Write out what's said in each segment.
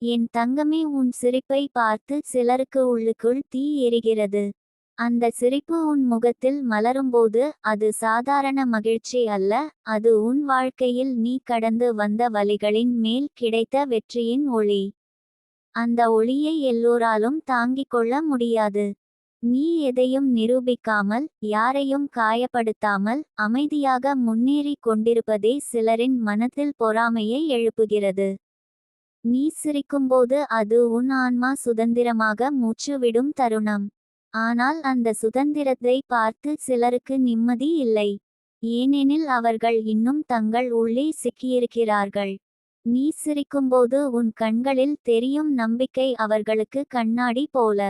என் தங்கமே, உன் சிரிப்பை பார்த்து சிலருக்கு உள்ளுக்குள் தீ எரிகிறது. அந்த சிரிப்பு உன் முகத்தில் மலரும்போது அது சாதாரண மகிழ்ச்சி அல்ல, அது உன் வாழ்க்கையில் நீ கடந்து வந்த வலிகளின் மேல் கிடைத்த வெற்றியின் ஒளி. அந்த ஒளியை எல்லோராலும் தாங்கிக் கொள்ள முடியாது. நீ எதையும் நிரூபிக்காமல், யாரையும் காயப்படுத்தாமல் அமைதியாக முன்னேறி கொண்டிருப்பதே சிலரின் மனத்தில் பொறாமையை எழுப்புகிறது. நீ சிரிக்கும்போது அது உன் ஆன்மா சுதந்திரமாக மூச்சு விடும் தருணம். ஆனால் அந்த சுதந்திரத்தை பார்த்து சிலருக்கு நிம்மதி இல்லை. ஏனெனில் அவர்கள் இன்னும் தங்கள் உள்ளே சிக்கியிருக்கிறார்கள். நீ சிரிக்கும்போது உன் கண்களில் தெரியும் நம்பிக்கை அவர்களுக்கு கண்ணாடி போல.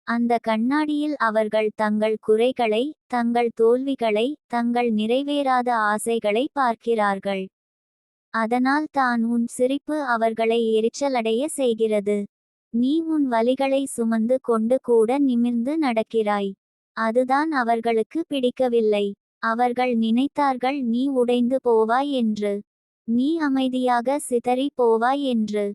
அந்த கண்ணாடியில் அவர்கள் தங்கள் குறைகளை, தங்கள் தோல்விகளை, தங்கள் நிறைவேறாத ஆசைகளை பார்க்கிறார்கள். அதனால் தான் உன் சிரிப்பு அவர்களை எரிச்சலடைய செய்கிறது. நீ உன் வலிகளை சுமந்து கொண்டு கூட நிமிர்ந்து நடக்கிறாய். அதுதான் அவர்களுக்கு பிடிக்கவில்லை. அவர்கள் நினைத்தார்கள் நீ உடைந்து போவாய் என்று. நீ அமைதியாக சிதறி போவாய் என்று.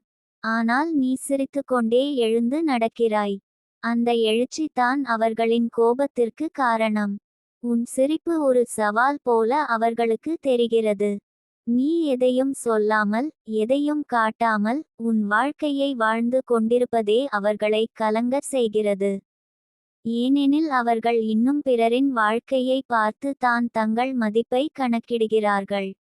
ஆனால் நீ சிரித்துக்கொண்டே எழுந்து நடக்கிறாய். அந்த எழுச்சி தான் அவர்களின் கோபத்திற்கு காரணம். உன் சிரிப்பு ஒரு சவால் போல அவர்களுக்கு தெரிகிறது. நீ எதையும் சொல்லாமல், எதையும் காட்டாமல் உன் வாழ்க்கையை வாழ்ந்து கொண்டிருப்பதே அவர்களை கலங்கச் செய்கிறது. ஏனெனில் அவர்கள் இன்னும் பிறரின் வாழ்க்கையை பார்த்து தான் தங்கள் மதிப்பை கணக்கிடுகிறார்கள்.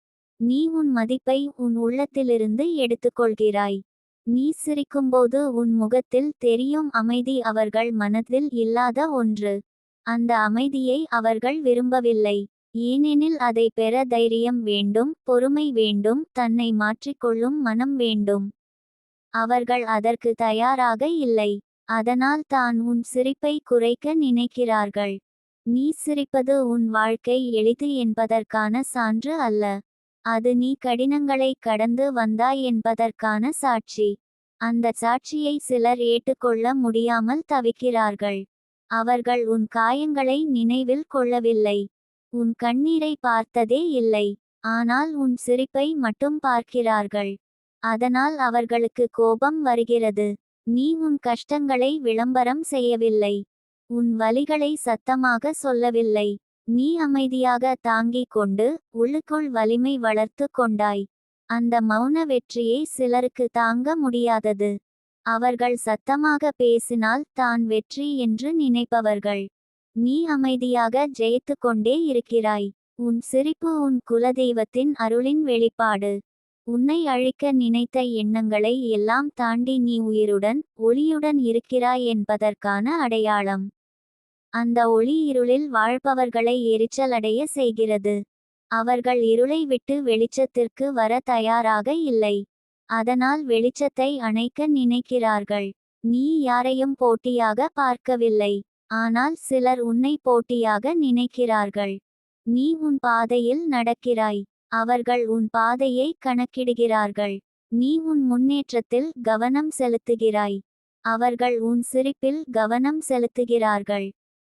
நீ உன் மதிப்பை உன் உள்ளத்திலிருந்து எடுத்துக்கொள்கிறாய். நீ சிரிக்கும்போது உன் முகத்தில் தெரியும் அமைதி அவர்கள் மனதில் இல்லாத ஒன்று. அந்த அமைதியை அவர்கள் விரும்பவில்லை. ஏனெனில் அதை பெற தைரியம் வேண்டும், பொறுமை வேண்டும், தன்னை மாற்றிக்கொள்ளும் மனம் வேண்டும். அவர்கள் அதற்கு தயாராக இல்லை. அதனால் தான் உன் சிரிப்பை குறைக்க நினைக்கிறார்கள். நீ சிரிப்பது உன் வாழ்க்கை எளிது என்பதற்கான சான்று அல்ல. அது நீ கடினங்களை கடந்து வந்தாய் என்பதற்கான சாட்சி. அந்த சாட்சியை சிலர் ஏற்றுக்கொள்ள முடியாமல் தவிக்கிறார்கள். அவர்கள் உன் காயங்களை நினைவில் கொள்ளவில்லை. உன் கண்ணீரை பார்த்ததே இல்லை. ஆனால் உன் சிரிப்பை மட்டும் பார்க்கிறார்கள். அதனால் அவர்களுக்கு கோபம் வருகிறது. நீ உன் கஷ்டங்களை விளம்பரம் செய்யவில்லை. உன் வலிகளை சத்தமாக சொல்லவில்லை. நீ அமைதியாக தாங்கிக் கொண்டு உள்ளுக்குள் வலிமை வளர்த்து கொண்டாய். அந்த மௌன வெற்றியை சிலருக்கு தாங்க முடியாதது. அவர்கள் சத்தமாக பேசினால் தான் வெற்றி என்று நினைப்பவர்கள். நீ அமைதியாக ஜெயித்து கொண்டே இருக்கிறாய். உன் சிரிப்பு உன் குலதெய்வத்தின் அருளின் வெளிப்பாடு. உன்னை அழிக்க நினைத்த எண்ணங்களை எல்லாம் தாண்டி நீ உயிருடன், ஒளியுடன் இருக்கிறாய் என்பதற்கான அடையாளம். அந்த ஒளி இருளில் வாழ்பவர்களை எரிச்சலடைய செய்கிறது. அவர்கள் இருளை விட்டு வெளிச்சத்திற்கு வர தயாராக இல்லை. அதனால் வெளிச்சத்தை அணைக்க நினைக்கிறார்கள். நீ யாரையும் போட்டியாக பார்க்கவில்லை. ஆனால் சிலர் உன்னை போட்டியாக நினைக்கிறார்கள். நீ உன் பாதையில் நடக்கிறாய். அவர்கள் உன் பாதையை கணக்கிடுகிறார்கள். நீ உன் முன்னேற்றத்தில் கவனம் செலுத்துகிறாய். அவர்கள் உன் சிரிப்பில் கவனம் செலுத்துகிறார்கள்.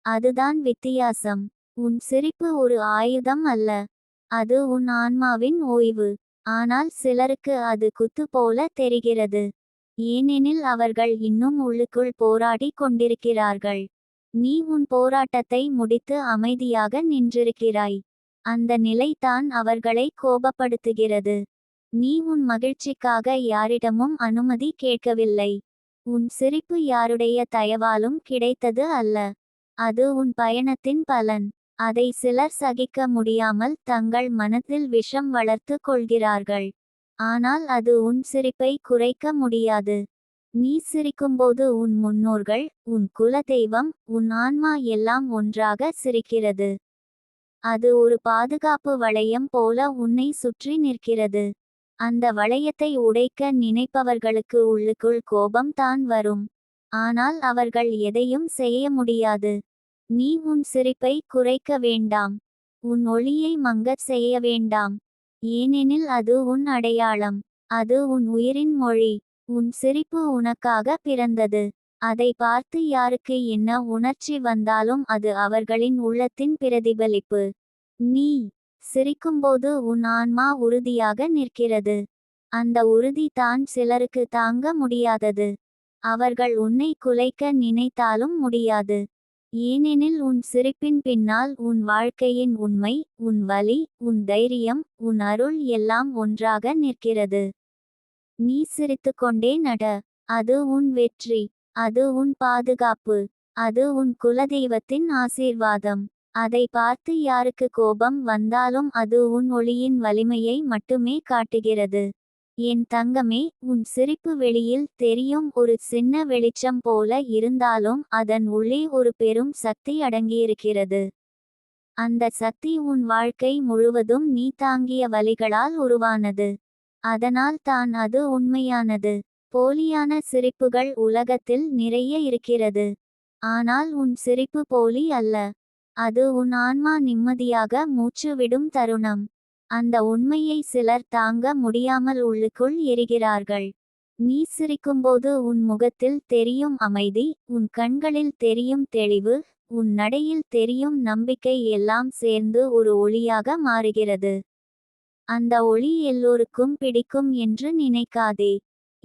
அதுதான் வித்தியாசம். உன் சிரிப்பு ஒரு ஆயுதம் அல்ல. அது உன் ஆன்மாவின் ஓய்வு. ஆனால் சிலருக்கு அது குத்து போல தெரிகிறது. ஏனெனில் அவர்கள் இன்னும் உள்ளுக்குள் போராடி கொண்டிருக்கிறார்கள். நீ உன் போராட்டத்தை முடித்து அமைதியாக நின்றிருக்கிறாய். அந்த நிலைதான் அவர்களை கோபப்படுத்துகிறது. நீ உன் மகிழ்ச்சிக்காக யாரிடமும் அனுமதி கேட்கவில்லை. உன் சிரிப்பு யாருடைய தயவாலும் கிடைத்தது அல்ல. அது உன் பயணத்தின் பலன். அதை சிலர் சகிக்க முடியாமல் தங்கள் மனத்தில் விஷம் வளர்த்து கொள்கிறார்கள். ஆனால் அது உன் சிரிப்பை குறைக்க முடியாது. நீ சிரிக்கும்போது உன் முன்னோர்கள், உன் குலதெய்வம், உன் ஆன்மா எல்லாம் ஒன்றாக சிரிக்கிறது. அது ஒரு பாதுகாப்பு வளையம் போல உன்னை சுற்றி நிற்கிறது. அந்த வளையத்தை உடைக்க நினைப்பவர்களுக்கு உள்ளுக்குள் கோபம் தான் வரும். ஆனால் அவர்கள் எதையும் செய்ய முடியாது. நீ உன் சிரிப்பை குறைக்க வேண்டாம். உன் ஒளியை மங்கச் செய்ய வேண்டாம். ஏனெனில் அது உன் அடையாளம். அது உன் உயிரின் மொழி. உன் சிரிப்பு உனக்காக பிறந்தது. அதை பார்த்து யாருக்கு என்ன உணர்ச்சி வந்தாலும் அது அவர்களின் உள்ளத்தின் பிரதிபலிப்பு. நீ சிரிக்கும்போது உன் ஆன்மா உறுதியாக நிற்கிறது. அந்த உறுதி தான் சிலருக்கு தாங்க முடியாதது. அவர்கள் உன்னை குலைக்க நினைத்தாலும் முடியாது. ஏனெனில் உன் சிரிப்பின் பின்னால் உன் வாழ்க்கையின் உண்மை, உன் வலி, உன் தைரியம், உன் அருள் எல்லாம் ஒன்றாக நிற்கிறது. நீ சிரித்துக்கொண்டே நட. அது உன் வெற்றி. அது உன் பாதுகாப்பு. அது உன் குலதெய்வத்தின் ஆசீர்வாதம். அதை பார்த்து யாருக்கு கோபம் வந்தாலும் அது உன் ஒளியின் வலிமையை மட்டுமே காட்டுகிறது. என் தங்கமே, உன் சிரிப்பு வெளியில் தெரியும் ஒரு சின்ன வெளிச்சம் போல இருந்தாலும் அதன் உள்ளே ஒரு பெரும் சக்தி அடங்கியிருக்கிறது. அந்த சக்தி உன் வாழ்க்கை முழுவதும் நீ தாங்கிய வலிகளால் உருவானது. அதனால் தான் அது உண்மையானது. போலியான சிரிப்புகள் உலகத்தில் நிறைய இருக்கிறது. ஆனால் உன் சிரிப்பு போலி அல்ல. அது உன் ஆன்மா நிம்மதியாக மூச்சு விடும் தருணம். அந்த உண்மையை சிலர் தாங்க முடியாமல் உள்ளுக்குள் எரிகிறார்கள். நீ சிரிக்கும்போது உன் முகத்தில் தெரியும் அமைதி, உன் கண்களில் தெரியும் தெளிவு, உன் நடையில் தெரியும் நம்பிக்கை எல்லாம் சேர்ந்து ஒரு ஒளியாக மாறுகிறது. அந்த ஒளி எல்லோருக்கும் பிடிக்கும் என்று நினைக்காதே.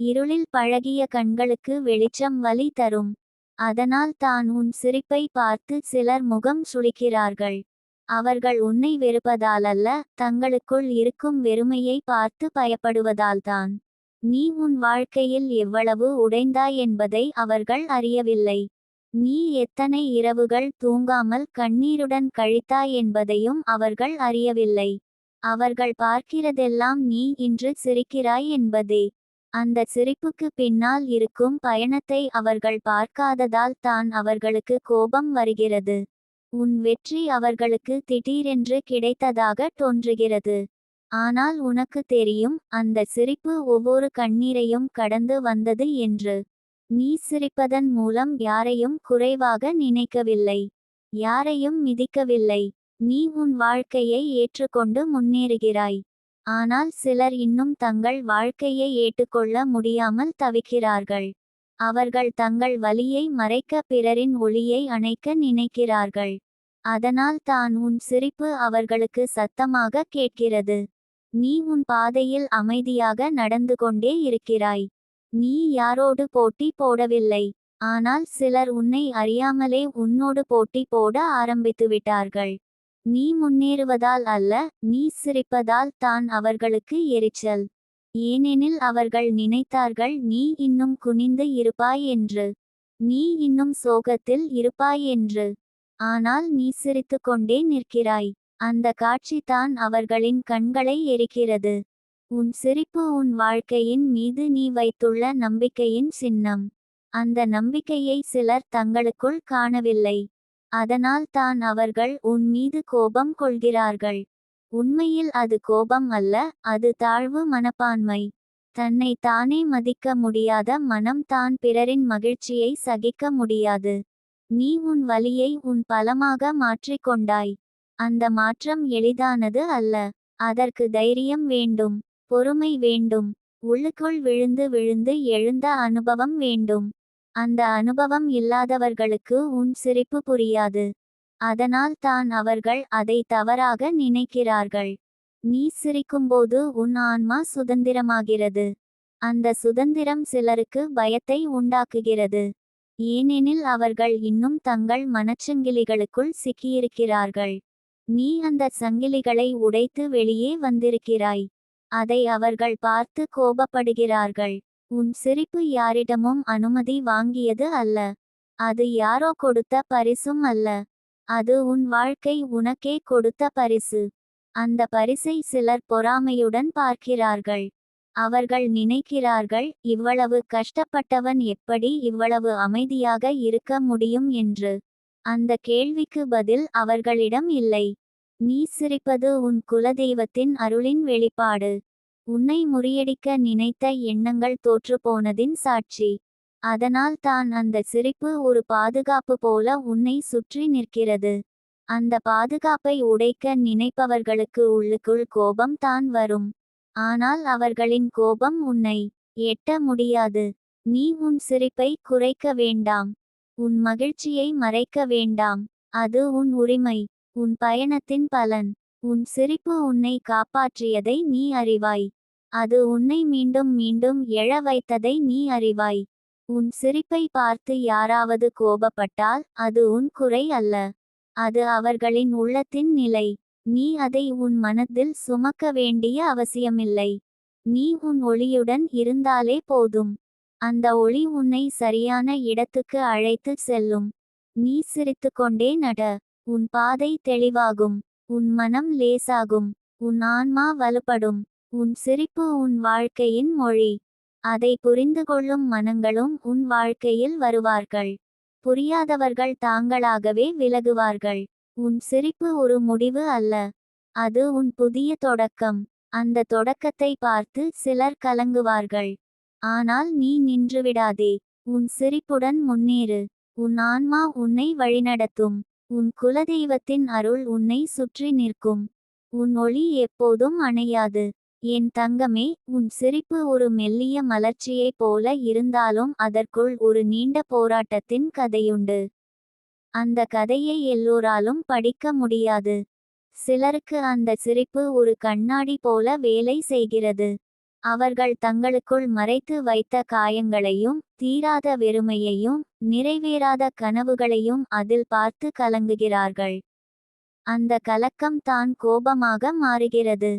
இருளில் பழகிய கண்களுக்கு வெளிச்சம் வழி தரும். அதனால் தான் உன் சிரிப்பை பார்த்து சிலர் முகம் சுளிக்கிறார்கள். அவர்கள் உன்னை வெறுப்பதாலல்ல, தங்களுக்குள் இருக்கும் வெறுமையை பார்த்து பயப்படுவதால்தான். நீ உன் வாழ்க்கையில் எவ்வளவு உடைந்தாய் என்பதை அவர்கள் அறியவில்லை. நீ எத்தனை இரவுகள் தூங்காமல் கண்ணீருடன் கழித்தாய் என்பதையும் அவர்கள் அறியவில்லை. அவர்கள் பார்க்கிறதெல்லாம் நீ இன்று சிரிக்கிறாய் என்பதே. அந்த சிரிப்புக்கு பின்னால் இருக்கும் பயணத்தை அவர்கள் பார்க்காததால் தான் அவர்களுக்கு கோபம் வருகிறது. உன் வெற்றி அவர்களுக்கு திடீரென்று கிடைத்ததாக தோன்றுகிறது. ஆனால் உனக்கு தெரியும், அந்த சிரிப்பு ஒவ்வொரு கண்ணீரையும் கடந்து வந்தது என்று. நீ சிரிப்பதன் மூலம் யாரையும் குறைவாக நினைக்கவில்லை. யாரையும் மிதிக்கவில்லை. நீ உன் வாழ்க்கையை ஏற்றுக்கொண்டு முன்னேறுகிறாய். ஆனால் சிலர் இன்னும் தங்கள் வாழ்க்கையை ஏற்றுக்கொள்ள முடியாமல் தவிக்கிறார்கள். அவர்கள் தங்கள் வலியை மறைக்க பிறரின் ஒளியை அணைக்க நினைக்கிறார்கள். அதனால் தான் உன் சிரிப்பு அவர்களுக்கு சத்தமாக கேட்கிறது. நீ உன் பாதையில் அமைதியாக நடந்து கொண்டே இருக்கிறாய். நீ யாரோடு போட்டி போடவில்லை. ஆனால் சிலர் உன்னை அறியாமலே உன்னோடு போட்டி போட ஆரம்பித்துவிட்டார்கள். நீ முன்னேறுவதால் அல்ல, நீ சிரிப்பதால் தான் அவர்களுக்கு எரிச்சல். ஏனெனில் அவர்கள் நினைத்தார்கள் நீ இன்னும் குனிந்து இருப்பாய் என்று. நீ இன்னும் சோகத்தில் இருப்பாய் என்று. ஆனால் நீ சிரித்துக்கொண்டே நிற்கிறாய். அந்த காட்சி தான் அவர்களின் கண்களை எரிக்கிறது. உன் சிரிப்பு உன் வாழ்க்கையின் மீது நீ வைத்துள்ள நம்பிக்கையின் சின்னம். அந்த நம்பிக்கையை சிலர் தங்களுக்குள் காணவில்லை. அதனால் தான் அவர்கள் உன் மீது கோபம் கொள்கிறார்கள். உண்மையில் அது கோபம் அல்ல, அது தாழ்வு மனப்பான்மை. தன்னை தானே மதிக்க முடியாத மனம் தான் பிறரின் மகிழ்ச்சியை சகிக்க முடியாது. நீ உன் வலியை உன் பலமாக மாற்றிக்கொண்டாய். அந்த மாற்றம் எளிதானது அல்ல. அதற்கு தைரியம் வேண்டும், பொறுமை வேண்டும், உள்ளுக்குள் விழுந்து விழுந்து எழுந்த அனுபவம் வேண்டும். அந்த அனுபவம் இல்லாதவர்களுக்கு உன் சிரிப்பு புரியாது. அதனால் தான் அவர்கள் அதை தவறாக நினைக்கிறார்கள். நீ சிரிக்கும்போது உன் ஆன்மா சுதந்திரமாகிறது. அந்த சுதந்திரம் சிலருக்கு பயத்தை உண்டாக்குகிறது. ஏனெனில் அவர்கள் இன்னும் தங்கள் மனச்சங்கிலிகளுக்குள் சிக்கியிருக்கிறார்கள். நீ அந்த சங்கிலிகளை உடைத்து வெளியே வந்திருக்கிறாய். அதை அவர்கள் பார்த்து கோபப்படுகிறார்கள். உன் சிரிப்பு யாரிடமும் அனுமதி வாங்கியது அல்ல. அது யாரோ கொடுத்த பரிசும் அல்ல. அது உன் வாழ்க்கை உனக்கே கொடுத்த பரிசு. அந்த பரிசை சிலர் பொறாமையுடன் பார்க்கிறார்கள். அவர்கள் நினைக்கிறார்கள், இவ்வளவு கஷ்டப்பட்டவன் எப்படி இவ்வளவு அமைதியாக இருக்க முடியும் என்று. அந்த கேள்விக்கு பதில் அவர்களிடம் இல்லை. நீ சிரிப்பது உன் குலதெய்வத்தின் அருளின் வெளிப்பாடு. உன்னை முறியடிக்க நினைத்த எண்ணங்கள் தோற்றுப்போனதின் சாட்சி. அதனால் தான் அந்த சிரிப்பு ஒரு பாதுகாப்பு போல உன்னை சுற்றி நிற்கிறது. அந்த பாதுகாப்பை உடைக்க நினைப்பவர்களுக்கு உள்ளுக்குள் கோபம் தான் வரும். ஆனால் அவர்களின் கோபம் உன்னை எட்ட முடியாது. நீ உன் சிரிப்பை குறைக்க வேண்டாம். உன் மகிழ்ச்சியை மறைக்க வேண்டாம். அது உன் உரிமை, உன் பயணத்தின் பலன். உன் சிரிப்பு உன்னை காப்பாற்றியதை நீ அறிவாய். அது உன்னை மீண்டும் மீண்டும் எழ வைத்ததை நீ அறிவாய். உன் சிரிப்பை பார்த்து யாராவது கோபப்பட்டால் அது உன் குறை அல்ல. அது அவர்களின் உள்ளத்தின் நிலை. நீ அதை உன் மனத்தில் சுமக்க வேண்டிய அவசியமில்லை. நீ உன் ஒளியுடன் இருந்தாலே போதும். அந்த ஒளி உன்னை சரியான இடத்துக்கு அழைத்துச் செல்லும். நீ சிரித்துக்கொண்டே நட. உன் பாதை தெளிவாகும். உன் மனம் லேசாகும். உன் ஆன்மா வலுப்படும். உன் சிரிப்பு உன் வாழ்க்கையின் மொழி. அதை புரிந்து கொள்ளும் மனங்களும் உன் வாழ்க்கையில் வருவார்கள். புரியாதவர்கள் தாங்களாகவே விலகுவார்கள். உன் சிரிப்பு ஒரு முடிவு அல்ல. அது உன் புதிய தொடக்கம். அந்த தொடக்கத்தை பார்த்து சிலர் கலங்குவார்கள். ஆனால் நீ நின்றுவிடாதே. உன் சிரிப்புடன் முன்னேறு. உன் ஆன்மா உன்னை வழிநடத்தும். உன் குலதெய்வத்தின் அருள் உன்னை சுற்றி நிற்கும். உன் ஒளி எப்போதும் அணையாது. என் தங்கமே, உன் சிரிப்பு ஒரு மெல்லிய மலர்ச்சியைப் போல இருந்தாலும் அதற்குள் ஒரு நீண்ட போராட்டத்தின் கதையுண்டு. அந்த கதையை எல்லோராலும் படிக்க முடியாது. சிலருக்கு அந்த சிரிப்பு ஒரு கண்ணாடி போல வேலை செய்கிறது. அவர்கள் தங்களுக்குள் மறைத்து வைத்த காயங்களையும் தீராத வெறுமையையும் நிறைவேறாத கனவுகளையும் அதில் பார்த்து கலங்குகிறார்கள். அந்த கலக்கம் தான் கோபமாக மாறுகிறது.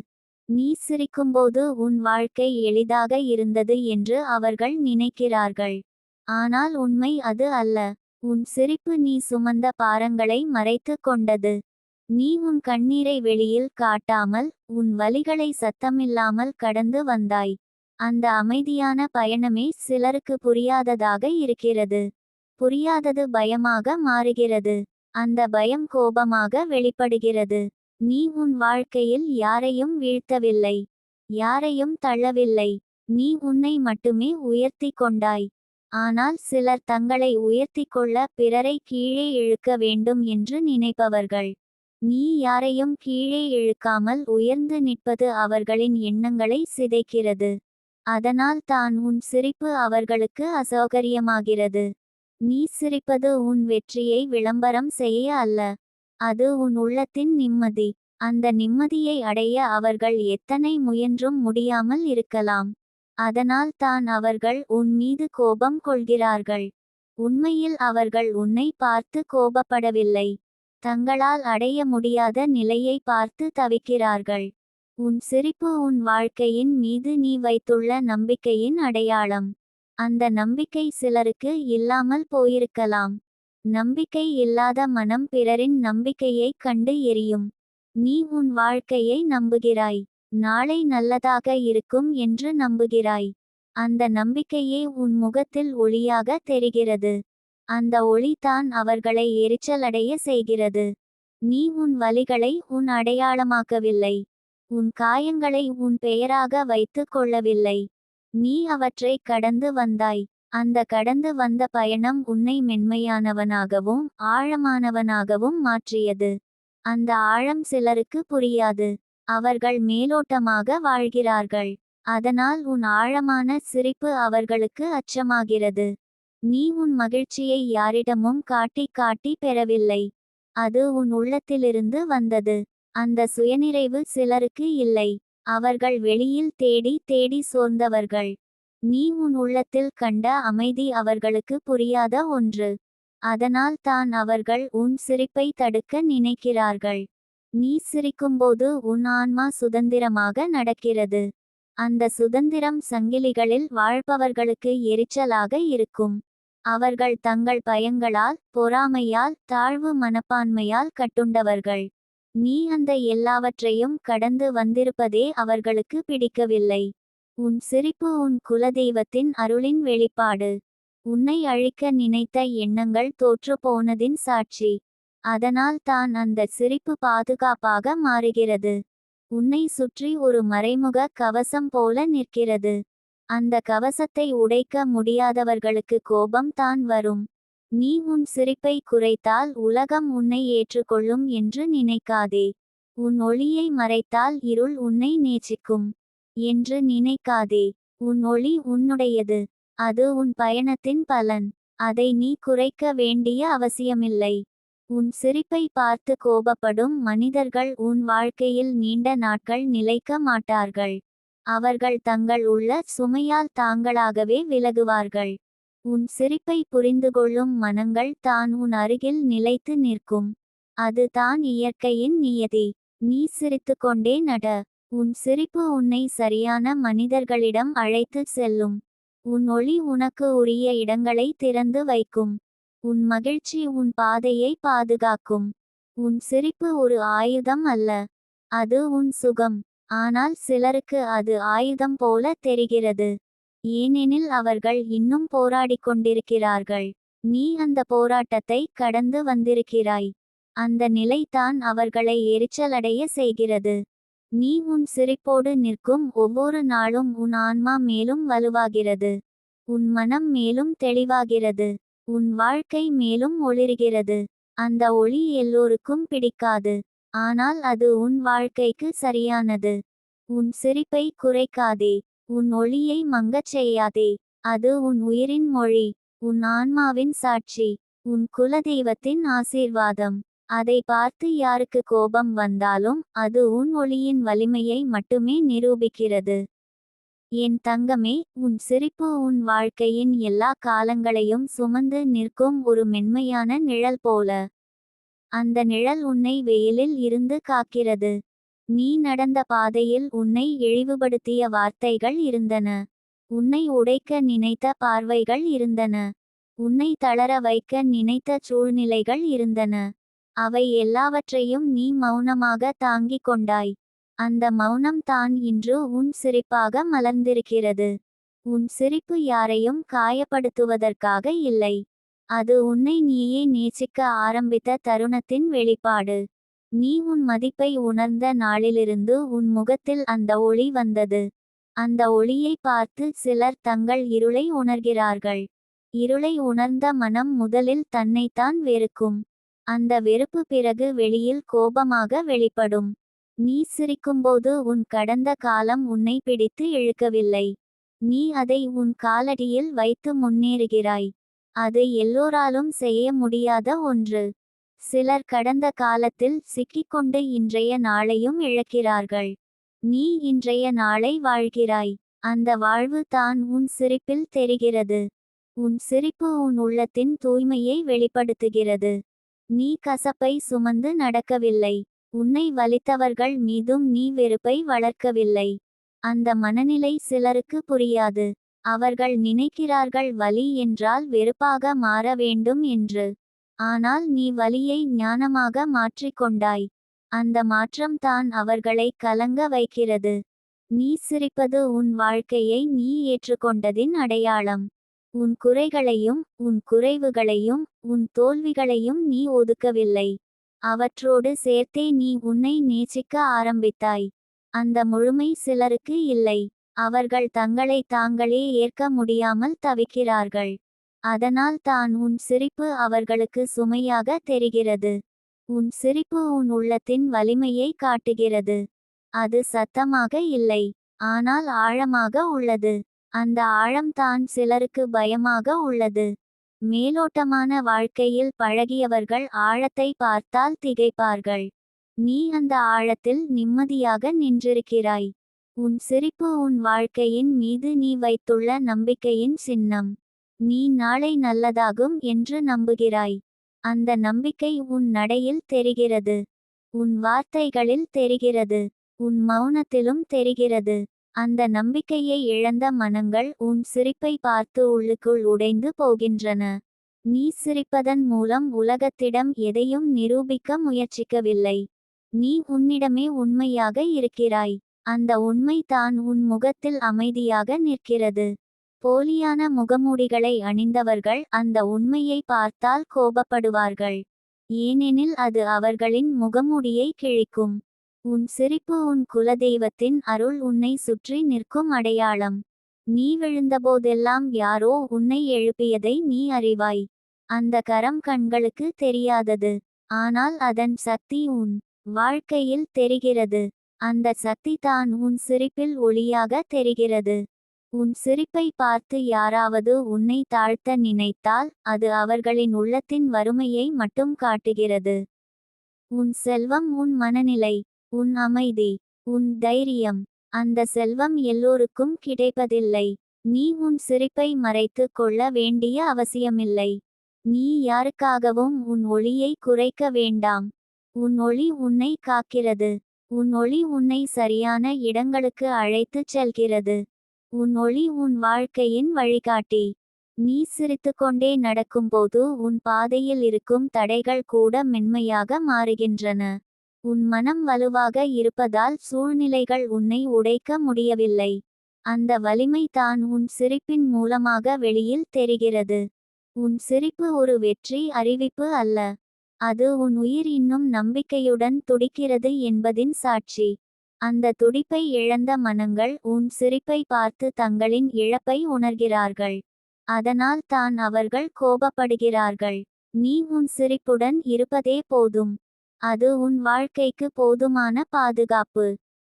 நீ சிரிக்கும்போது உன் வாழ்க்கை எளிதாக இருந்தது என்று அவர்கள் நினைக்கிறார்கள். ஆனால் உண்மை அது அல்ல. உன் சிரிப்பு நீ சுமந்த பாரங்களை மறைத்து கொண்டது. நீ உன் கண்ணீரை வெளியில் காட்டாமல் உன் வலிகளை சத்தமில்லாமல் கடந்து வந்தாய். அந்த அமைதியான பயணமே சிலருக்கு புரியாததாக இருக்கிறது. புரியாதது பயமாக மாறுகிறது. அந்த பயம் கோபமாக வெளிப்படுகிறது. நீ உன் வாழ்க்கையில் யாரையும் வீழ்த்தவில்லை. யாரையும் தள்ளவில்லை. நீ உன்னை மட்டுமே உயர்த்தி கொண்டாய். ஆனால் சிலர் தங்களை உயர்த்தி கொள்ள பிறரை கீழே இழுக்க வேண்டும் என்று நினைப்பவர்கள். நீ யாரையும் கீழே இழுக்காமல் உயர்ந்து நிற்பது அவர்களின் எண்ணங்களை சிதைக்கிறது. அதனால் தான் உன் சிரிப்பு அவர்களுக்கு அசௌகரியமாகிறது. நீ சிரிப்பது உன் வெற்றியை விளம்பரம் செய்ய அல்ல. அது உன் உள்ளத்தின் நிம்மதி. அந்த நிம்மதியை அடைய அவர்கள் எத்தனை முயன்றும் முடியாமல் இருக்கலாம். அதனால் தான் அவர்கள் உன் மீது கோபம் கொள்கிறார்கள். உண்மையில் அவர்கள் உன்னை பார்த்து கோபப்படவில்லை. தங்களால் அடைய முடியாத நிலையை பார்த்து தவிக்கிறார்கள். உன் சிரிப்பு உன் வாழ்க்கையின் மீது நீ வைத்துள்ள நம்பிக்கையின் அடையாளம். அந்த நம்பிக்கை சிலருக்கு இல்லாமல் போயிருக்கலாம். நம்பிக்கை இல்லாத மனம் பிறரின் நம்பிக்கையைக் கண்டு எரியும். நீ உன் வாழ்க்கையை நம்புகிறாய். நாளை நல்லதாக இருக்கும் என்று நம்புகிறாய். அந்த நம்பிக்கையே உன் முகத்தில் ஒளியாக தெரிகிறது. அந்த ஒளி தான் அவர்களை எரிச்சலடைய செய்கிறது. நீ உன் வலிகளை உன் அடையாளமாக்கவில்லை. உன் காயங்களை உன் பெயராக வைத்து கொள்ளவில்லை. நீ அவற்றை கடந்து வந்தாய். அந்த கடந்து வந்த பயணம் உன்னை மென்மையானவனாகவும் ஆழமானவனாகவும் மாற்றியது. அந்த ஆழம் சிலருக்கு புரியாது. அவர்கள் மேலோட்டமாக வாழ்கிறார்கள். அதனால் உன் ஆழமான சிரிப்பு அவர்களுக்கு அச்சமாகிறது. நீ உன் மகிழ்ச்சியை யாரிடமும் காட்டி காட்டி பெறவில்லை. அது உன் உள்ளத்திலிருந்து வந்தது. அந்த சுயநிறைவு சிலருக்கு இல்லை. அவர்கள் வெளியில் தேடி தேடி சோர்ந்தவர்கள். நீ உன் உள்ளத்தில் கண்ட அமைதி அவர்களுக்கு புரியாத ஒன்று. அதனால் தான் அவர்கள் உன் சிரிப்பை தடுக்க நினைக்கிறார்கள். நீ சிரிக்கும்போது உன் ஆன்மா சுதந்திரமாக நடக்கிறது. அந்த சுதந்திரம் சங்கிலிகளில் வாழ்பவர்களுக்கு எரிச்சலாக இருக்கும். அவர்கள் தங்கள் பயங்களால் பொறாமையால் தாழ்வு மனப்பான்மையால் கட்டுண்டவர்கள். நீ அந்த எல்லாவற்றையும் கடந்து வந்திருப்பதே அவர்களுக்கு பிடிக்கவில்லை. உன் சிரிப்பு உன் குலதெய்வத்தின் அருளின் வெளிப்பாடு. உன்னை அழிக்க நினைத்த எண்ணங்கள் தோற்று போனதின் சாட்சி. அதனால் தான் அந்த சிரிப்பு பாதுகாப்பாக மாறுகிறது. உன்னை சுற்றி ஒரு மறைமுக கவசம் போல நிற்கிறது. அந்த கவசத்தை உடைக்க முடியாதவர்களுக்கு கோபம் தான் வரும். நீ உன் சிரிப்பை குறைத்தால் உலகம் உன்னை ஏற்றுக்கொள்ளும் என்று நினைக்காதே. உன் ஒளியை மறைத்தால் இருள் உன்னை நேசிக்கும் என்று நினைக்காதே. உன் ஒளி உன்னுடையது. அது உன் பயணத்தின் பலன். அதை நீ குறைக்க வேண்டிய அவசியமில்லை. உன் சிரிப்பை பார்த்து கோபப்படும் மனிதர்கள் உன் வாழ்க்கையில் நீண்ட நாட்கள் நிலைக்க மாட்டார்கள். அவர்கள் தங்கள் உள்ள சுமையால் தாங்களாகவே விலகுவார்கள். உன் சிரிப்பை புரிந்துகொள்ளும் மனங்கள் தான் உன் அருகில் நிலைத்து நிற்கும். அது தான் இயற்கையின் நியதி. நீ சிரித்துக்கொண்டே நட. உன் சிரிப்பு உன்னை சரியான மனிதர்களிடம் அழைத்துச் செல்லும். உன் ஒளி உனக்கு உரிய இடங்களை திறந்து வைக்கும். உன் மகிழ்ச்சி உன் பாதையை பாதுகாக்கும். உன் சிரிப்பு ஒரு ஆயுதம் அல்ல, அது உன் சுகம். ஆனால் சிலருக்கு அது ஆயுதம் போல தெரிகிறது. ஏனெனில் அவர்கள் இன்னும் போராடிக் கொண்டிருக்கிறார்கள். நீ அந்த போராட்டத்தை கடந்து வந்திருக்கிறாய். அந்த நிலைதான் அவர்களை எரிச்சலடைய செய்கிறது. நீ உன் சிரிப்போடு நிற்கும் ஒவ்வொரு நாளும் உன் ஆன்மா மேலும் வலுவாகிறது. உன் மனம் மேலும் தெளிவாகிறது. உன் வாழ்க்கை மேலும் ஒளிர்கிறது. அந்த ஒளி எல்லோருக்கும் பிடிக்காது. ஆனால் அது உன் வாழ்க்கைக்கு சரியானது. உன் சிரிப்பை குறைக்காதே. உன் ஒளியை மங்கச் செய்யாதே. அது உன் உயிரின் மொழி. உன் ஆன்மாவின் சாட்சி. உன் குலதெய்வத்தின் ஆசீர்வாதம். அதை பார்த்து யாருக்கு கோபம் வந்தாலும் அது உன் ஒளியின் வலிமையை மட்டுமே நிரூபிக்கிறது. என் தங்கமே, உன் சிரிப்பு உன் வாழ்க்கையின் எல்லா காலங்களையும் சுமந்து நிற்கும் ஒரு மென்மையான நிழல் போல. அந்த நிழல் உன்னை வெயிலில் இருந்து காக்கிறது. நீ நடந்த பாதையில் உன்னை இழிவுபடுத்திய வார்த்தைகள் இருந்தன. உன்னை உடைக்க நினைத்த பார்வைகள் இருந்தன. உன்னை தளர வைக்க நினைத்த சூழ்நிலைகள் இருந்தன. அவை எல்லாவற்றையும் நீ மௌனமாக தாங்கிக் கொண்டாய். அந்த மௌனம் தான் இன்று உன் சிரிப்பாக மலர்ந்திருக்கிறது. உன் சிரிப்பு யாரையும் காயப்படுத்துவதற்காக இல்லை. அது உன்னை நீயே நேசிக்க ஆரம்பித்த தருணத்தின் வெளிப்பாடு. நீ உன் மதிப்பை உணர்ந்த நாளிலிருந்து உன் முகத்தில் அந்த ஒளி வந்தது. அந்த ஒளியை பார்த்து சிலர் தங்கள் இருளை உணர்கிறார்கள். இருளை உணர்ந்த மனம் முதலில் தன்னைத்தான் வெறுக்கும். அந்த வெறுப்பு பிறகு வெளியில் கோபமாக வெளிப்படும். நீ சிரிக்கும்போது உன் கடந்த காலம் உன்னை பிடித்து இழுக்கவில்லை. நீ அதை உன் காலடியில் வைத்து முன்னேறுகிறாய். அது எல்லோராலும் செய்ய முடியாத ஒன்று. சிலர் கடந்த காலத்தில் சிக்கிக்கொண்டு இன்றைய நாளையும் இழக்கிறார்கள். நீ இன்றைய நாளை வாழ்கிறாய். அந்த வாழ்வு தான் உன் சிரிப்பில் தெரிகிறது. உன் சிரிப்பு உன் உள்ளத்தின் தூய்மையை வெளிப்படுத்துகிறது. நீ கசப்பை சுமந்து நடக்கவில்லை. உன்னை வலித்தவர்கள் மீதும் நீ வெறுப்பை வளர்க்கவில்லை. அந்த மனநிலை சிலருக்கு புரியாது. அவர்கள் நினைக்கிறார்கள் வலி என்றால் வெறுப்பாக மாற வேண்டும் என்று. ஆனால் நீ வலியை ஞானமாக மாற்றிக்கொண்டாய். அந்த மாற்றம் தான் அவர்களை கலங்க வைக்கிறது. நீ சிரிப்பது உன் வாழ்க்கையை நீ ஏற்றுக்கொண்டதின் அடையாளம். உன் குறைகளையும் உன் குறைவுகளையும் உன் தோல்விகளையும் நீ ஒதுக்கவில்லை. அவற்றோடு சேர்த்தே நீ உன்னை நேசிக்க ஆரம்பித்தாய். அந்த முழுமை சிலருக்கு இல்லை. அவர்கள் தங்களை தாங்களே ஏற்க முடியாமல் தவிக்கிறார்கள். அதனால் தான் உன் சிரிப்பு அவர்களுக்கு சுமையாக தெரிகிறது. உன் சிரிப்பு உன் உள்ளத்தின் வலிமையை காட்டுகிறது. அது சத்தமாக இல்லை, ஆனால் ஆழமாக உள்ளது. அந்த ஆழம்தான் சிலருக்கு பயமாக உள்ளது. மேலோட்டமான வாழ்க்கையில் பழகியவர்கள் ஆழத்தை பார்த்தால் திகைப்பார்கள். நீ அந்த ஆழத்தில் நிம்மதியாக நின்றிருக்கிறாய். உன் சிரிப்பு உன் வாழ்க்கையின் மீது நீ வைத்துள்ள நம்பிக்கையின் சின்னம். நீ நாளை நல்லதாகும் என்று நம்புகிறாய். அந்த நம்பிக்கை உன் நடையில் தெரிகிறது. உன் வார்த்தைகளில் தெரிகிறது. உன் மௌனத்திலும் தெரிகிறது. அந்த நம்பிக்கையை இழந்த மனங்கள் உன் சிரிப்பை பார்த்து உள்ளுக்குள் உடைந்து போகின்றன. நீ சிரிப்பதன் மூலம் உலகத்திடம் எதையும் நிரூபிக்க முயற்சிக்கவில்லை. நீ உன்னிடமே உண்மையாக இருக்கிறாய். அந்த உண்மை தான் உன் முகத்தில் அமைதியாக நிற்கிறது. போலியான முகமூடிகளை அணிந்தவர்கள் அந்த உண்மையை பார்த்தால் கோபப்படுவார்கள். ஏனெனில் அது அவர்களின் முகமூடியை கிழிக்கும். உன் சிரிப்பு உன் குலதெய்வத்தின் அருள் உன்னை சுற்றி நிற்கும் அடையாளம். நீ விழுந்தபோதெல்லாம் யாரோ உன்னை எழுப்பியதை நீ அறிவாய். அந்த கரம் கண்களுக்கு தெரியாதது. ஆனால் அதன் சக்தி உன் வாழ்க்கையில் தெரிகிறது. அந்த சக்தி தான் உன் சிரிப்பில் ஒளியாக தெரிகிறது. உன் சிரிப்பை பார்த்து யாராவது உன்னை தாழ்த்த நினைத்தால் அது அவர்களின் உள்ளத்தின் வறுமையை மட்டும் காட்டுகிறது. உன் செல்வம் உன் மனநிலை, உன் அமைதி, உன் தைரியம், அந்த செல்வம் எல்லோருக்கும் கிடைப்பதில்லை. நீ உன் சிரிப்பை மறைத்து கொள்ள வேண்டிய அவசியமில்லை. நீ யாருக்காகவும் உன் ஒளியை குறைக்க வேண்டாம். உன் ஒளி உன்னை காக்கிறது. உன் ஒளி உன்னை சரியான இடங்களுக்கு அழைத்துச் செல்கிறது. உன் ஒளி உன் வாழ்க்கையின் வழிகாட்டி. நீ சிரித்துக்கொண்டே நடக்கும்போது உன் பாதையில் இருக்கும் தடைகள் கூட மென்மையாக மாறுகின்றன. உன் மனம் வலுவாக இருப்பதால் சூழ்நிலைகள் உன்னை உடைக்க முடியவில்லை. அந்த வலிமை தான் உன் சிரிப்பின் மூலமாக வெளியில் தெரிகிறது. உன் சிரிப்பு ஒரு வெற்றி அறிவிப்பு அல்ல. அது உன் உயிர் இன்னும் நம்பிக்கையுடன் துடிக்கிறது என்பதின் சாட்சி. அந்த துடிப்பை இழந்த மனங்கள் உன் சிரிப்பை பார்த்து தங்களின் இழப்பை உணர்கிறார்கள். அதனால் தான் அவர்கள் கோபப்படுகிறார்கள். நீ உன் சிரிப்புடன் இருப்பதே போதும். அது உன் வாழ்க்கைக்கு போதுமான பாதுகாப்பு.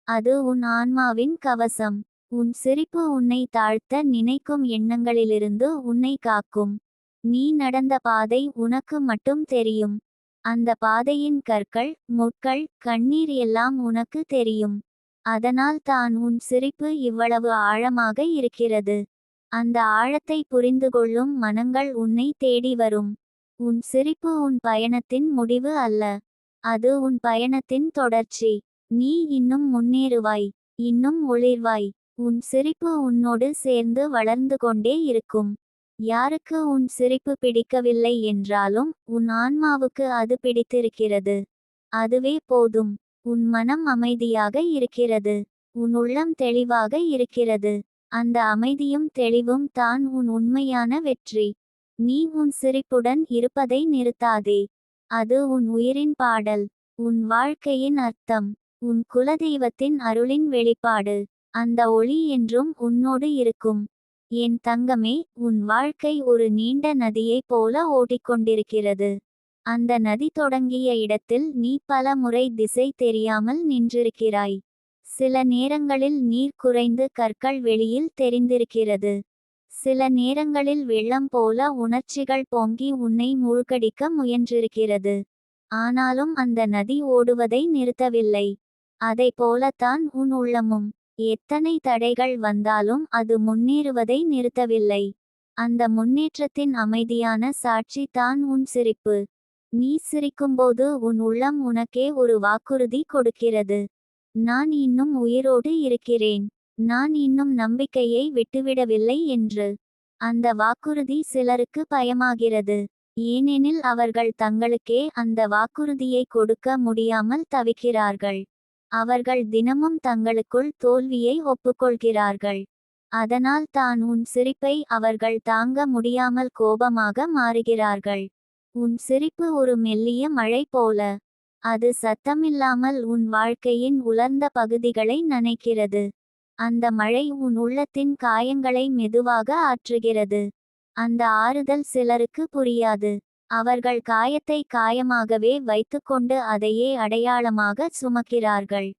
அது உன் ஆன்மாவின் கவசம். உன் சிரிப்பு உன்னை தாழ்த்த நினைக்கும் எண்ணங்களிலிருந்து உன்னை காக்கும். நீ நடந்த பாதை உனக்கு மட்டும் தெரியும். அந்த பாதையின் கற்கள், முட்கள், கண்ணீர் எல்லாம் உனக்கு தெரியும். அதனால் தான் உன் சிரிப்பு இவ்வளவு ஆழமாக இருக்கிறது. அந்த ஆழத்தை புரிந்துகொள்ளும் மனங்கள் உன்னை தேடி வரும். உன் சிரிப்பு உன் பயணத்தின் முடிவு அல்ல. அது உன் பயணத்தின் தொடர்ச்சி. நீ இன்னும் முன்னேறுவாய். இன்னும் ஒளிர்வாய். உன் சிரிப்பு உன்னோடு சேர்ந்து வளர்ந்து கொண்டே இருக்கும். யாருக்கு உன் சிரிப்பு பிடிக்கவில்லை என்றாலும் உன் ஆன்மாவுக்கு அது பிடித்திருக்கிறது. அதுவே போதும். உன் மனம் அமைதியாக இருக்கிறது. உன் உள்ளம் தெளிவாக இருக்கிறது. அந்த அமைதியும் தெளிவும் தான் உன் உண்மையான வெற்றி. நீ உன் சிரிப்புடன் இருப்பதை நிறுத்தாதே. அது உன் உயிரின் பாடல். உன் வாழ்க்கையின் அர்த்தம். உன் குலதெய்வத்தின் அருளின் வெளிப்பாடு. அந்த ஒளி என்றும் உன்னோடு இருக்கும். என் தங்கமே, உன் வாழ்க்கை ஒரு நீண்ட நதியைப் போல ஓடிக்கொண்டிருக்கிறது. அந்த நதி தொடங்கிய இடத்தில் நீ பல முறை திசை தெரியாமல் நின்றிருக்கிறாய். சில நேரங்களில் நீர் குறைந்து கற்கள் வெளியில் தெரிந்திருக்கிறது. சில நேரங்களில் வெள்ளம் போல உணர்ச்சிகள் பொங்கி உன்னை மூழ்கடிக்க முயன்றிருக்கிறது. ஆனாலும் அந்த நதி ஓடுவதை நிறுத்தவில்லை. அதை போலத்தான் உன் உள்ளமும். எத்தனை தடைகள் வந்தாலும் அது முன்னேறுவதை நிறுத்தவில்லை. அந்த முன்னேற்றத்தின் அமைதியான சாட்சி தான் உன் சிரிப்பு. நீ சிரிக்கும்போது உன் உள்ளம் உனக்கே ஒரு வாக்குறுதி கொடுக்கிறது. நான் இன்னும் உயிரோடு இருக்கிறேன். நான் இன்னும் நம்பிக்கையை விட்டுவிடவில்லை என்று. அந்த வாக்குறுதி சிலருக்கு பயமாகிறது. ஏனெனில் அவர்கள் தங்களுக்கே அந்த வாக்குறுதியை கொடுக்க முடியாமல் தவிக்கிறார்கள். அவர்கள் தினமும் தங்களுக்குள் தோல்வியை ஒப்புக்கொள்கிறார்கள். அதனால் தான் உன் சிரிப்பை அவர்கள் தாங்க முடியாமல் கோபமாக மாறுகிறார்கள். உன் சிரிப்பு ஒரு மெல்லிய மழை போல. அது சத்தமில்லாமல் உன் வாழ்க்கையின் உலர்ந்த பகுதிகளை நனைக்கிறது. அந்த மழை உன் உள்ளத்தின் காயங்களை மெதுவாக ஆற்றுகிறது. அந்த ஆறுதல் சிலருக்கு புரியாது. அவர்கள் காயத்தை காயமாகவே வைத்துக்கொண்டு அதையே அடையாளமாக சுமக்கிறார்கள்.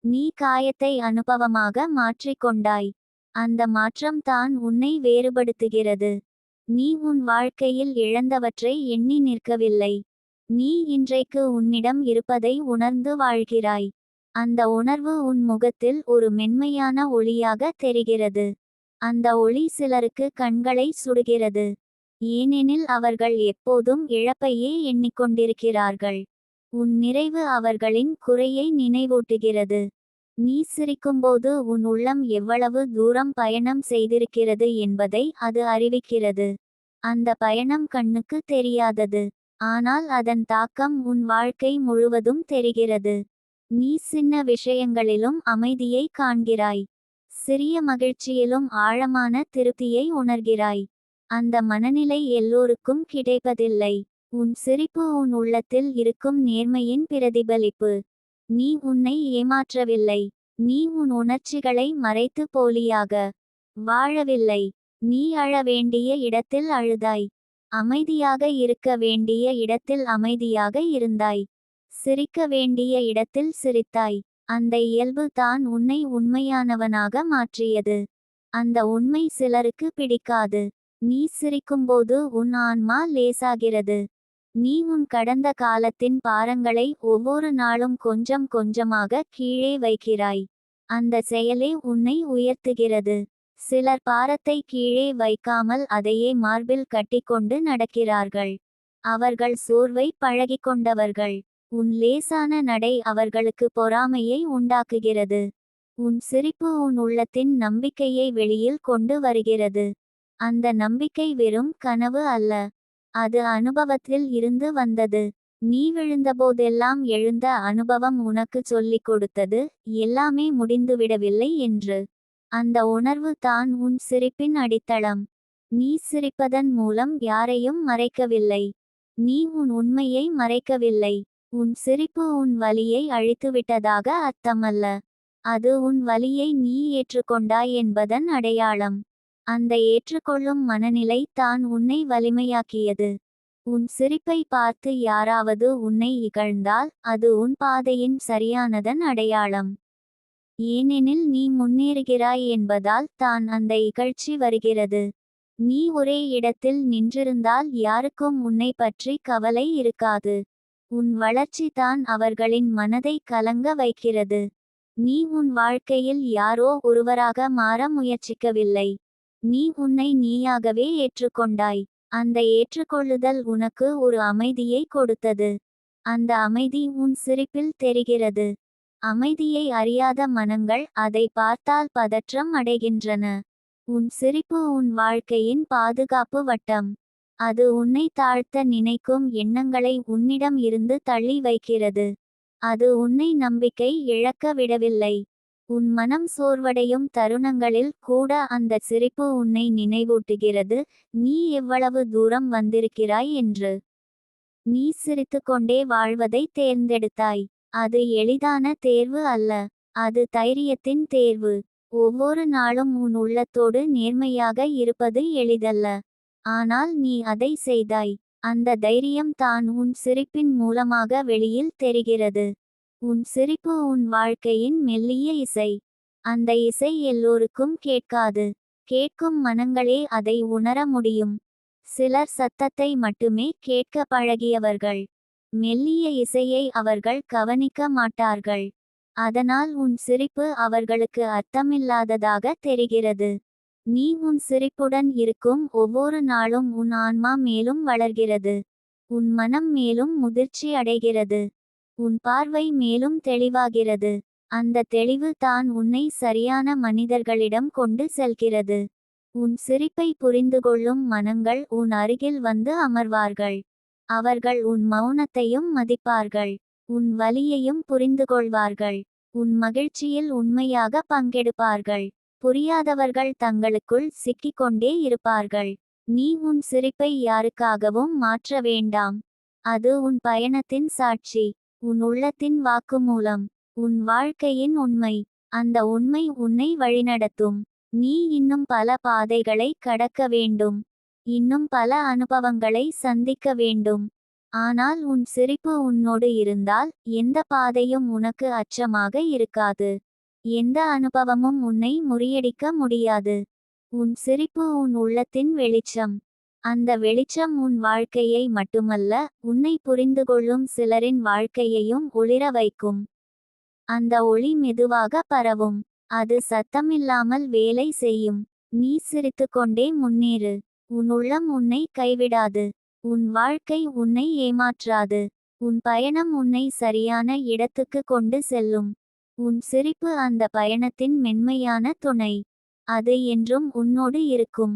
நீ காயத்தை அனுபவமாக மாற்றிக்கொண்டாய். அந்த மாற்றம் தான் உன்னை வேறுபடுத்துகிறது. நீ உன் வாழ்க்கையில் இழந்தவற்றை எண்ணி நிற்கவில்லை. நீ இன்றைக்கு உன்னிடம் இருப்பதை உணர்ந்து வாழ்கிறாய். அந்த உணர்வு உன் முகத்தில் ஒரு மென்மையான ஒளியாக தெரிகிறது. அந்த ஒளி சிலருக்கு கண்களை சுடுகிறது. ஏனெனில் அவர்கள் எப்போதும் இழப்பையே எண்ணிக்கொண்டிருக்கிறார்கள். உன் நிறைவு அவர்களின் குறையை நினைவூட்டுகிறது. நீ சிரிக்கும்போது உன் உள்ளம் எவ்வளவு தூரம் பயணம் செய்திருக்கிறது என்பதை அது அறிவிக்கிறது. அந்த பயணம் கண்ணுக்கு தெரியாதது. ஆனால் அதன் தாக்கம் உன் வாழ்க்கை முழுவதும் தெரிகிறது. நீ சின்ன விஷயங்களிலும் அமைதியை காண்கிறாய். சிறிய மகிழ்ச்சியிலும் ஆழமான திருப்தியை உணர்கிறாய். அந்த மனநிலை எல்லோருக்கும் கிடைப்பதில்லை. உன் சிரிப்பு உன் உள்ளத்தில் இருக்கும் நேர்மையின் பிரதிபலிப்பு. நீ உன்னை ஏமாற்றவில்லை. நீ உன் உணர்ச்சிகளை மறைத்து போலியாக வாழவில்லை. நீ அழ வேண்டிய இடத்தில் அழுதாய். அமைதியாக இருக்க வேண்டிய இடத்தில் அமைதியாக இருந்தாய். சிரிக்க வேண்டிய இடத்தில் சிரித்தாய். அந்த இயல்பு தான் உன்னை உண்மையானவனாக மாற்றியது. அந்த உண்மை சிலருக்கு பிடிக்காது. நீ சிரிக்கும்போது உன் ஆன்மா லேசாகிறது. நீ உன் கடந்த காலத்தின் பாரங்களை ஒவ்வொரு நாளும் கொஞ்சம் கொஞ்சமாக கீழே வைக்கிறாய். அந்த செயலே உன்னை உயர்த்துகிறது. சிலர் பாரத்தை கீழே வைக்காமல் அதையே மார்பில் கட்டிக்கொண்டு நடக்கிறார்கள். அவர்கள் சோர்வை பழகிக்கொண்டவர்கள். உன் லேசான நடை அவர்களுக்கு பொறாமையை உண்டாக்குகிறது. உன் சிரிப்பு உன் உள்ளத்தின் நம்பிக்கையை வெளியில் கொண்டு வருகிறது. அந்த நம்பிக்கை வெறும் கனவு அல்ல, அது அனுபவத்தில் இருந்து வந்தது. நீ விழுந்தபோதெல்லாம் எழுந்த அனுபவம் உனக்கு சொல்லிக் கொடுத்தது, எல்லாமே முடிந்துவிடவில்லை என்று. அந்த உணர்வு தான் உன் சிரிப்பின் அடித்தளம். நீ சிரிப்பதன் மூலம் யாரையும் மறைக்கவில்லை. நீ உன் உண்மையை மறைக்கவில்லை. உன் சிரிப்பு உன் வலியை அழித்துவிட்டதாக அர்த்தமல்ல. அது உன் வலியை நீ ஏற்றுக்கொண்டாய் என்பதன் அடையாளம். அந்த ஏற்றுக்கொள்ளும் மனநிலை தான் உன்னை வலிமையாக்கியது. உன் சிரிப்பை பார்த்து யாராவது உன்னை இகழ்ந்தால் அது உன் பாதையின் சரியானதன் அடையாளம். ஏனெனில் நீ முன்னேறுகிறாய் என்பதால் தான் அந்த இகழ்ச்சி வருகிறது. நீ ஒரே இடத்தில் நின்றிருந்தால் யாருக்கும் உன்னை பற்றி கவலை இருக்காது. உன் வளர்ச்சி தான் அவர்களின் மனதை கலங்க வைக்கிறது. நீ உன் வாழ்க்கையில் யாரோ ஒருவராக மாற முயற்சிக்கவில்லை. நீ உன்னை நீயாகவே ஏற்றுக்கொண்டாய். அந்த ஏற்றுக்கொள்ளுதல் உனக்கு ஒரு அமைதியை கொடுத்தது. அந்த அமைதி உன் சிரிப்பில் தெரிகிறது. அமைதியை அறியாத மனங்கள் அதை பார்த்தால் பதற்றம் அடைகின்றன. உன் சிரிப்பு உன் வாழ்க்கையின் பாதுகாப்பு வட்டம். அது உன்னை தாழ்த்த நினைக்கும் எண்ணங்களை உன்னிடம் இருந்து தள்ளி வைக்கிறது. அது உன்னை நம்பிக்கை இழக்க விடவில்லை. உன் மனம் சோர்வடையும் தருணங்களில் கூட அந்த சிரிப்பு உன்னை நினைவூட்டுகிறது, நீ எவ்வளவு தூரம் வந்திருக்கிறாய் என்று. நீ சிரித்துக்கொண்டே வாழ்வதை தேர்ந்தெடுத்தாய். அது எளிதான தேர்வு அல்ல, அது தைரியத்தின் தேர்வு. ஒவ்வொரு நாளும் உன் உள்ளத்தோடு நேர்மையாக இருப்பது எளிதல்ல. ஆனால் நீ அதை செய்தாய். அந்த தைரியம் தான் உன் சிரிப்பின் மூலமாக வெளியில் தெரிகிறது. உன் சிரிப்பு உன் வாழ்க்கையின் மெல்லிய இசை. அந்த இசை எல்லோருக்கும் கேட்காது. கேட்கும் மனங்களே அதை உணர முடியும். சிலர் சத்தத்தை மட்டுமே கேட்க பழகியவர்கள். மெல்லிய இசையை அவர்கள் கவனிக்க மாட்டார்கள். அதனால் உன் சிரிப்பு அவர்களுக்கு அர்த்தமில்லாததாக தெரிகிறது. நீ உன் சிரிப்புடன் இருக்கும் ஒவ்வொரு நாளும் உன் ஆன்மா மேலும் வளர்கிறது. உன் மனம் மேலும் முதிர்ச்சி அடைகிறது. உன் பார்வை மேலும் தெளிவாகிறது. அந்த தெளிவு தான் உன்னை சரியான மனிதர்களிடம் கொண்டு செல்கிறது. உன் சிரிப்பை புரிந்துகொள்ளும் மனங்கள் உன் அருகில் வந்து அமர்வார்கள். அவர்கள் உன் மௌனத்தையும் மதிப்பார்கள். உன் வலியையும் புரிந்துகொள்வார்கள். உன் மகிழ்ச்சியில் உண்மையாக பங்கெடுப்பார்கள். புரியாதவர்கள் தங்களுக்குள் சிக்கிக்கொண்டே இருப்பார்கள். நீ உன் சிரிப்பை யாருக்காகவும் மாற்ற வேண்டாம். அது உன் பயணத்தின் சாட்சி, உன் உள்ளத்தின் வாக்குமூலம், உன் வாழ்க்கையின் உண்மை. அந்த உண்மை உன்னை வழிநடத்தும். நீ இன்னும் பல பாதைகளை கடக்க வேண்டும். இன்னும் பல அனுபவங்களை சந்திக்க வேண்டும். ஆனால் உன் சிரிப்பு உன்னோடு இருந்தால் எந்த பாதையும் உனக்கு அச்சமாக இருக்காது. எந்த அனுபவமும் உன்னை முறியடிக்க முடியாது. உன் சிரிப்பு உன் உள்ளத்தின் வெளிச்சம். அந்த வெளிச்சம் உன் வாழ்க்கையை மட்டுமல்ல, உன்னை புரிந்துகொள்ளும் சிலரின் வாழ்க்கையையும் ஒளிர வைக்கும். அந்த ஒளி மெதுவாக பரவும். அது சத்தமில்லாமல் வேலை செய்யும். நீ சிரித்துக்கொண்டே முன்னேறு. உன் உள்ளம் உன்னை கைவிடாது. உன் வாழ்க்கை உன்னை ஏமாற்றாது. உன் பயணம் உன்னை சரியான இடத்துக்கு கொண்டு செல்லும். உன் சிரிப்பு அந்த பயணத்தின் மென்மையான துணை. அது என்றும் உன்னோடு இருக்கும்.